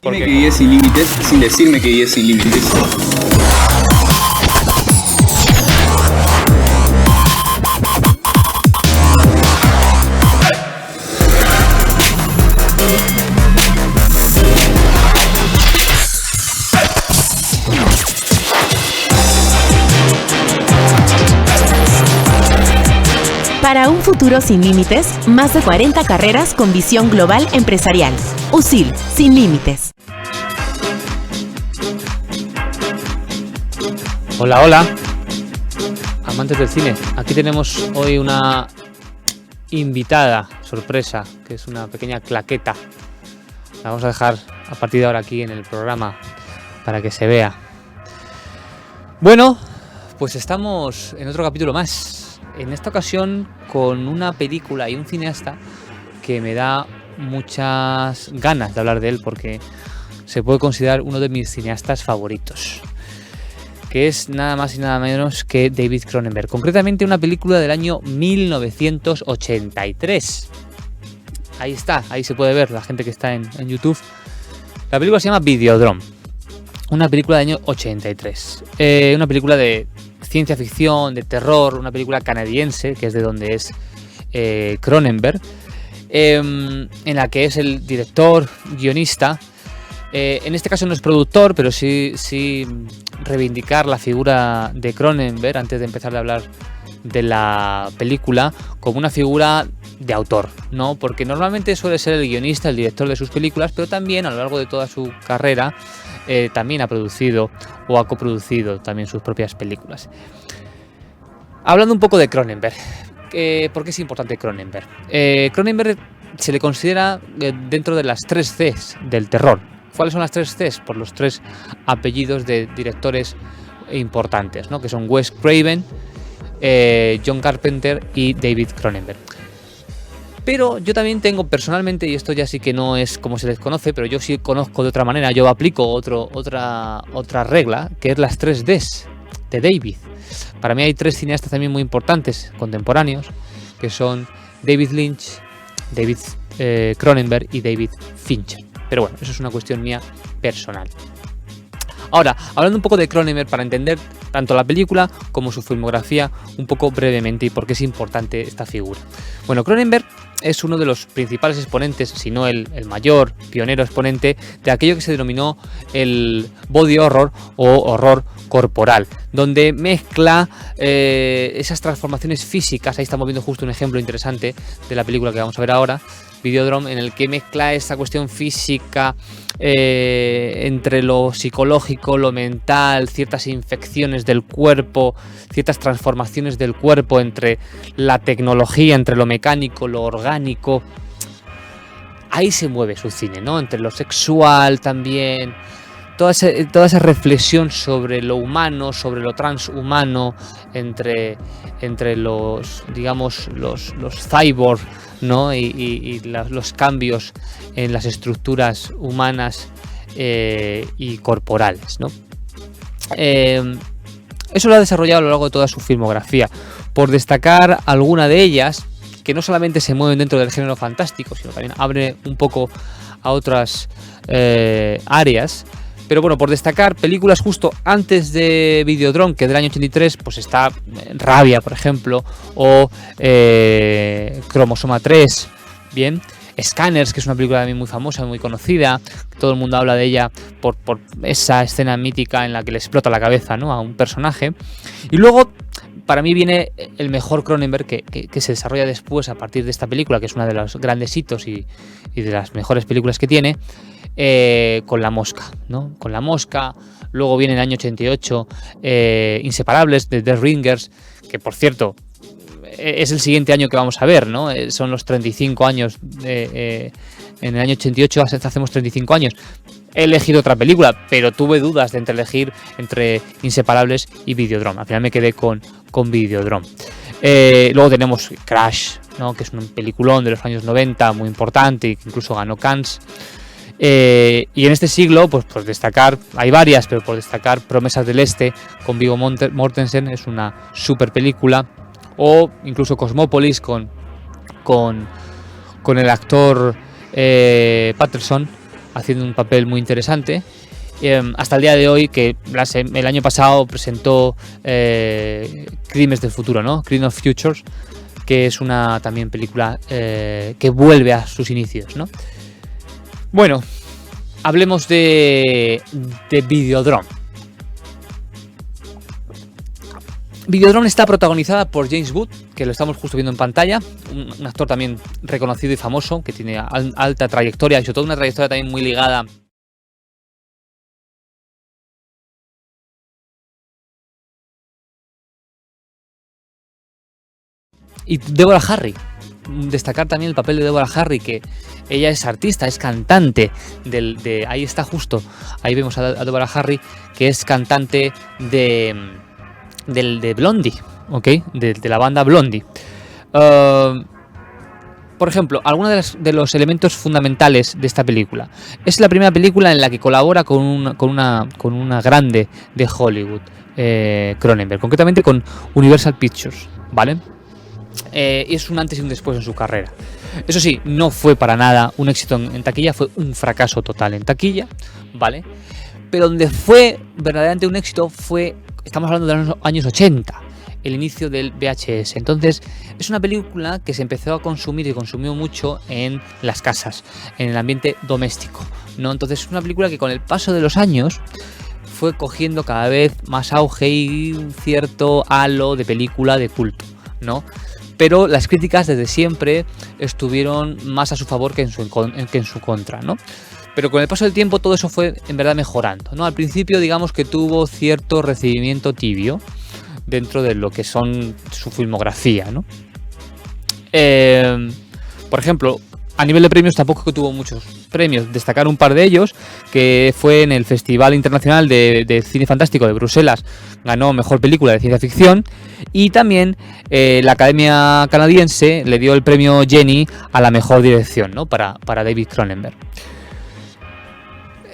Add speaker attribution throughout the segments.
Speaker 1: Dime que guíes sin límites sin decirme que guíes sin límites.
Speaker 2: Para un futuro sin límites, más de 40 carreras con visión global empresarial. USIL, sin límites.
Speaker 3: Hola, hola, amantes del cine. Aquí tenemos hoy una invitada sorpresa, que es una pequeña claqueta. La vamos a dejar a partir de ahora aquí en el programa para que se vea. Bueno, pues estamos en otro capítulo más. En esta ocasión con una película y un cineasta que me da muchas ganas de hablar de él porque se puede considerar uno de mis cineastas favoritos, que es nada más y nada menos que David Cronenberg. Concretamente una película del año 1983. Ahí está, ahí se puede ver la gente que está en YouTube. La película se llama Videodrome. Una película del año 83. Una película de ciencia ficción, de terror, una película canadiense, que es de donde es Cronenberg, en la que es el director, guionista. En este caso no es productor, pero sí reivindicar la figura de Cronenberg antes de empezar a hablar de la película como una figura de autor, ¿no? Porque normalmente suele ser el guionista, el director de sus películas, pero también a lo largo de toda su carrera también ha producido o ha coproducido también sus propias películas. Hablando un poco de Cronenberg, ¿por qué es importante Cronenberg? Cronenberg se le considera dentro de las 3 Cs del terror. ¿Cuáles son las 3 Cs? Por los 3 apellidos de directores importantes, ¿no? Que son Wes Craven, John Carpenter y David Cronenberg. Pero yo también tengo personalmente, y esto ya sí que no es como se les conoce, pero yo sí conozco de otra manera, yo aplico otra regla, que es las 3 Ds de David. Para mí hay 3 cineastas también muy importantes, contemporáneos, que son David Lynch, David Cronenberg y David Fincher. Pero bueno, eso es una cuestión mía personal. Ahora, hablando un poco de Cronenberg para entender tanto la película como su filmografía un poco brevemente y por qué es importante esta figura. Bueno, Cronenberg es uno de los principales exponentes, si no el mayor pionero exponente de aquello que se denominó el body horror o horror corporal, donde mezcla esas transformaciones físicas. Ahí estamos viendo justo un ejemplo interesante de la película que vamos a ver ahora, Videodrome, en el que mezcla esa cuestión física entre lo psicológico, lo mental, ciertas infecciones del cuerpo, ciertas transformaciones del cuerpo entre la tecnología, entre lo mecánico, lo orgánico. Ahí se mueve su cine, ¿no? Entre lo sexual también, toda esa reflexión sobre lo humano, sobre lo transhumano, entre los, digamos, los cyborgs, ¿no? y los cambios en las estructuras humanas y corporales, ¿no? Eso lo ha desarrollado a lo largo de toda su filmografía. Por destacar alguna de ellas, que no solamente se mueven dentro del género fantástico, sino también abre un poco a otras áreas. Pero bueno, por destacar películas justo antes de Videodrome, que del año 83, pues está Rabia, por ejemplo, o Cromosoma 3, bien, Scanners, que es una película también muy famosa, muy conocida, todo el mundo habla de ella por esa escena mítica en la que le explota la cabeza, ¿no?, a un personaje. Y luego, para mí viene el mejor Cronenberg que se desarrolla después a partir de esta película, que es una de los grandes hitos y de las mejores películas que tiene, con La Mosca, ¿no? Con La Mosca. Luego viene en el año 88 Inseparables, de The Ringers, que por cierto es el siguiente año que vamos a ver, ¿no? Son los 35 años, en el año 88 hacemos 35 años. He elegido otra película, pero tuve dudas de elegir entre Inseparables y Videodrome. Al final me quedé con Videodrome. Luego tenemos Crash, ¿no?, que es un peliculón de los años 90, muy importante, y que incluso ganó Cannes. Y en este siglo, pues por destacar, hay varias, pero por destacar Promesas del Este con Viggo Mortensen, es una super película. O incluso Cosmópolis con el actor Patterson, haciendo un papel muy interesante. Hasta el día de hoy, que el año pasado presentó Crímenes del Futuro, ¿no? Crime of Futures, que es una también película que vuelve a sus inicios, ¿no? Bueno, hablemos de Videodrome. Videodrome está protagonizada por James Wood, que lo estamos justo viendo en pantalla, un actor también reconocido y famoso, que tiene alta trayectoria y sobre todo una trayectoria también muy ligada y Deborah Harry. Destacar también el papel de Deborah Harry, que ella es artista, es cantante ahí está justo, ahí vemos a Deborah Harry, que es cantante de Blondie, ¿ok? De la banda Blondie. Por ejemplo, algunos de los elementos fundamentales de esta película. Es la primera película en la que colabora con una grande de Hollywood, Cronenberg, concretamente con Universal Pictures, ¿vale? Es un antes y un después en su carrera. Eso sí, no fue para nada un éxito en taquilla, fue un fracaso total en taquilla, ¿vale? Pero donde fue verdaderamente un éxito estamos hablando de los años 80, el inicio del VHS. Entonces, es una película que se empezó a consumir y consumió mucho en las casas, en el ambiente doméstico, ¿no? Entonces, es una película que con el paso de los años fue cogiendo cada vez más auge y un cierto halo de película de culto, ¿no? Pero las críticas desde siempre estuvieron más a su favor que en su contra, ¿no? Pero con el paso del tiempo todo eso fue en verdad mejorando, ¿no? Al principio digamos que tuvo cierto recibimiento tibio dentro de lo que son su filmografía, ¿no? Por ejemplo, a nivel de premios tampoco tuvo muchos premios. Destacar un par de ellos, que fue en el Festival Internacional de Cine Fantástico de Bruselas, ganó Mejor Película de Ciencia Ficción, y también la Academia Canadiense le dio el premio Jenny a la Mejor Dirección, ¿no? para David Cronenberg.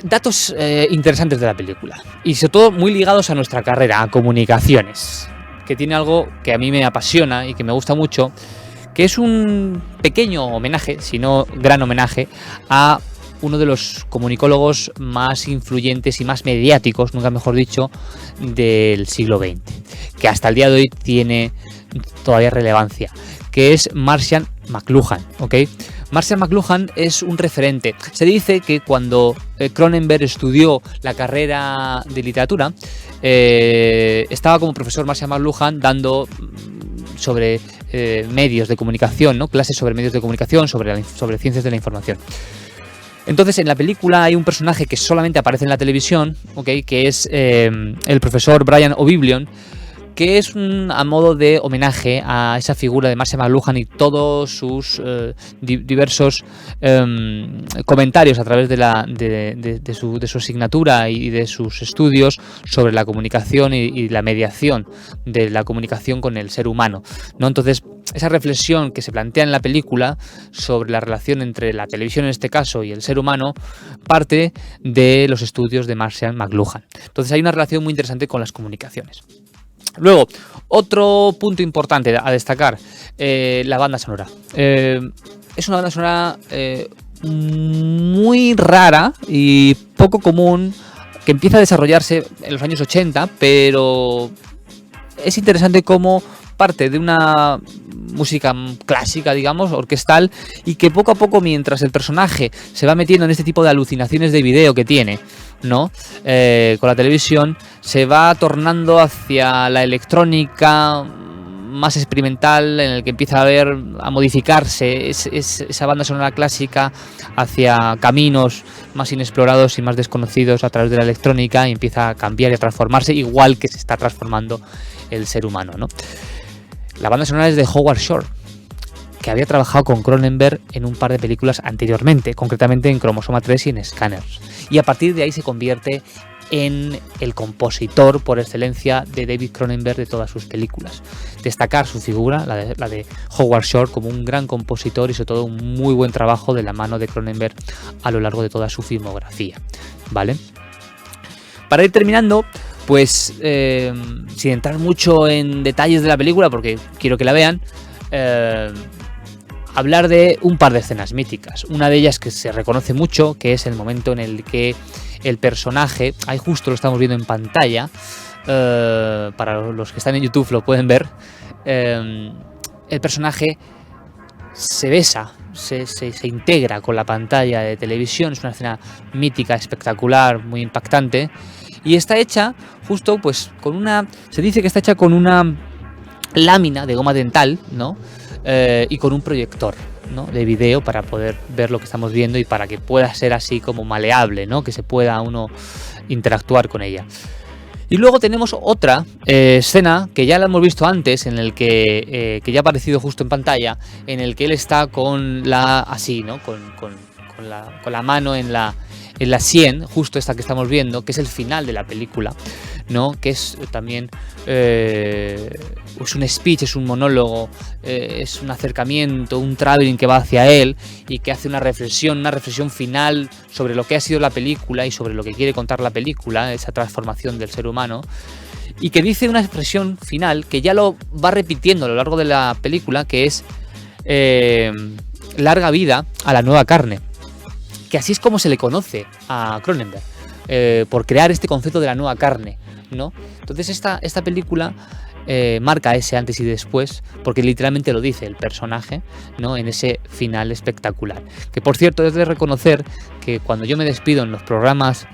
Speaker 3: Datos interesantes de la película, y sobre todo muy ligados a nuestra carrera, a comunicaciones, que tiene algo que a mí me apasiona y que me gusta mucho, que es un pequeño homenaje, si no gran homenaje, a uno de los comunicólogos más influyentes y más mediáticos, nunca mejor dicho, del siglo XX, que hasta el día de hoy tiene todavía relevancia, que es Marshall McLuhan, ¿ok? Marshall McLuhan es un referente. Se dice que cuando Cronenberg estudió la carrera de literatura, estaba como profesor Marshall McLuhan dando sobre medios de comunicación, ¿no? Clases sobre medios de comunicación, sobre ciencias de la información. Entonces, en la película hay un personaje que solamente aparece en la televisión, ¿okay? Que es el profesor Brian O'Biblion, que es a modo de homenaje a esa figura de Marshall McLuhan y todos sus diversos comentarios a través de su asignatura y de sus estudios sobre la comunicación y la mediación de la comunicación con el ser humano, ¿no? Entonces, esa reflexión que se plantea en la película sobre la relación entre la televisión en este caso y el ser humano parte de los estudios de Marshall McLuhan. Entonces hay una relación muy interesante con las comunicaciones. Luego, otro punto importante a destacar, la banda sonora. Es una banda sonora muy rara y poco común, que empieza a desarrollarse en los años 80, pero es interesante cómo parte de una música clásica, digamos, orquestal, y que poco a poco, mientras el personaje se va metiendo en este tipo de alucinaciones de video que tiene, ¿no? Con la televisión, se va tornando hacia la electrónica más experimental, en el que empieza a modificarse esa banda sonora clásica hacia caminos más inexplorados y más desconocidos a través de la electrónica, y empieza a cambiar y a transformarse igual que se está transformando el ser humano, ¿no? La banda sonora es de Howard Shore, que había trabajado con Cronenberg en un par de películas anteriormente, concretamente en Cromosoma 3 y en Scanners, y a partir de ahí se convierte en el compositor por excelencia de David Cronenberg de todas sus películas. Destacar su figura, la de Howard Shore, como un gran compositor y sobre todo un muy buen trabajo de la mano de Cronenberg a lo largo de toda su filmografía, ¿vale? Para ir terminando, pues sin entrar mucho en detalles de la película, porque quiero que la vean, hablar de un par de escenas míticas. Una de ellas que se reconoce mucho, que es el momento en el que el personaje, ahí justo lo estamos viendo en pantalla, para los que están en YouTube lo pueden ver, el personaje se besa, se integra con la pantalla de televisión. Es una escena mítica, espectacular, muy impactante, y está hecha justo pues con una, se dice que está hecha con una lámina de goma dental, ¿no? Y con un proyector, ¿no?, de video para poder ver lo que estamos viendo y para que pueda ser así como maleable, ¿no?, que se pueda uno interactuar con ella. Y luego tenemos otra escena que ya la hemos visto antes, en el que ya ha aparecido justo en pantalla, en el que él está con la así, ¿no?, con la mano en la sien, justo esta que estamos viendo, que es el final de la película, ¿no?, que es también es un speech, es un monólogo, es un acercamiento, un traveling que va hacia él y que hace una reflexión final sobre lo que ha sido la película y sobre lo que quiere contar la película, esa transformación del ser humano, y que dice una expresión final que ya lo va repitiendo a lo largo de la película, que es larga vida a la nueva carne, que así es como se le conoce a Cronenberg, por crear este concepto de la nueva carne, ¿no? Entonces esta película marca ese antes y después, porque literalmente lo dice el personaje, ¿no?, en ese final espectacular. Que por cierto, es de reconocer que cuando yo me despido en los programas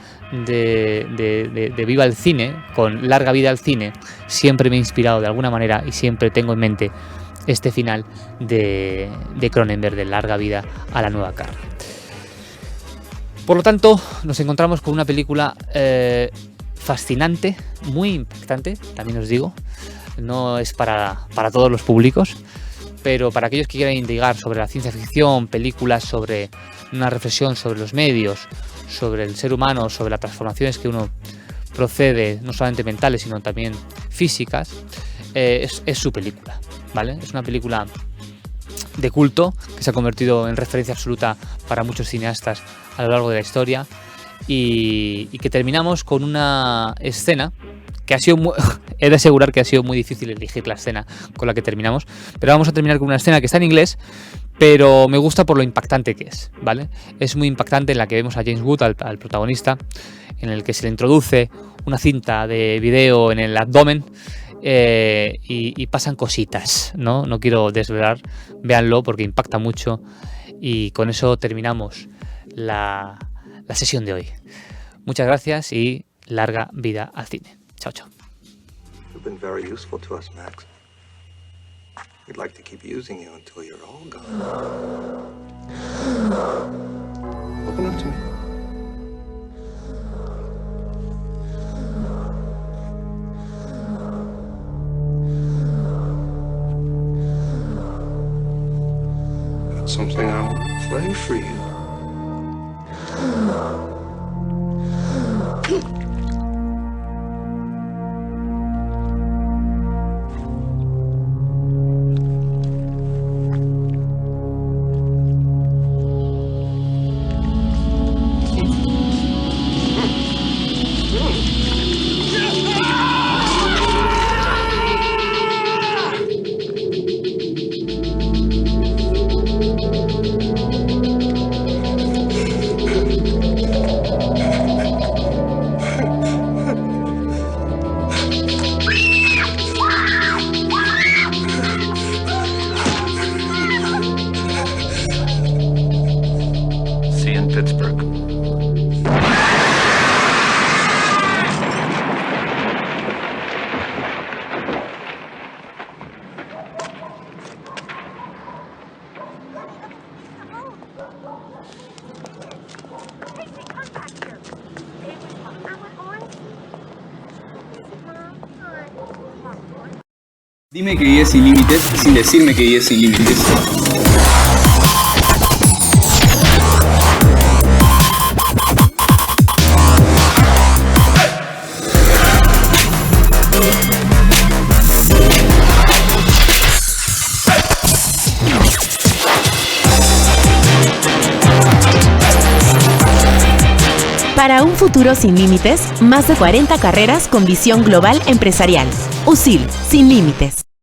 Speaker 3: de Viva el Cine, con Larga Vida al Cine, siempre me he inspirado de alguna manera y siempre tengo en mente este final de Cronenberg, de Larga Vida a la nueva carne. Por lo tanto, nos encontramos con una película fascinante, muy impactante, también os digo. No es para todos los públicos, pero para aquellos que quieran indagar sobre la ciencia ficción, películas sobre una reflexión sobre los medios, sobre el ser humano, sobre las transformaciones que uno procede, no solamente mentales, sino también físicas, es su película, ¿vale? Es una película de culto que se ha convertido en referencia absoluta para muchos cineastas a lo largo de la historia, y que terminamos con una escena que ha sido he de asegurar que ha sido muy difícil elegir la escena con la que terminamos, pero vamos a terminar con una escena que está en inglés, pero me gusta por lo impactante que es, ¿vale? Es muy impactante, en la que vemos a James Wood, al protagonista, en el que se le introduce una cinta de video en el abdomen, y pasan cositas, ¿no? No quiero desvelar, véanlo porque impacta mucho, y con eso terminamos la sesión de hoy. Muchas gracias y larga vida al cine. Chao, chao.
Speaker 4: You've been very useful to us, Max. We'd like to keep using you until you're all gone. Open up to me. Got something I want to play for you. Pittsburgh.
Speaker 1: Dime que guíes sin límites sin decirme que guíes sin límites.
Speaker 2: Para un futuro sin límites, más de 40 carreras con visión global empresarial. USIL, sin límites.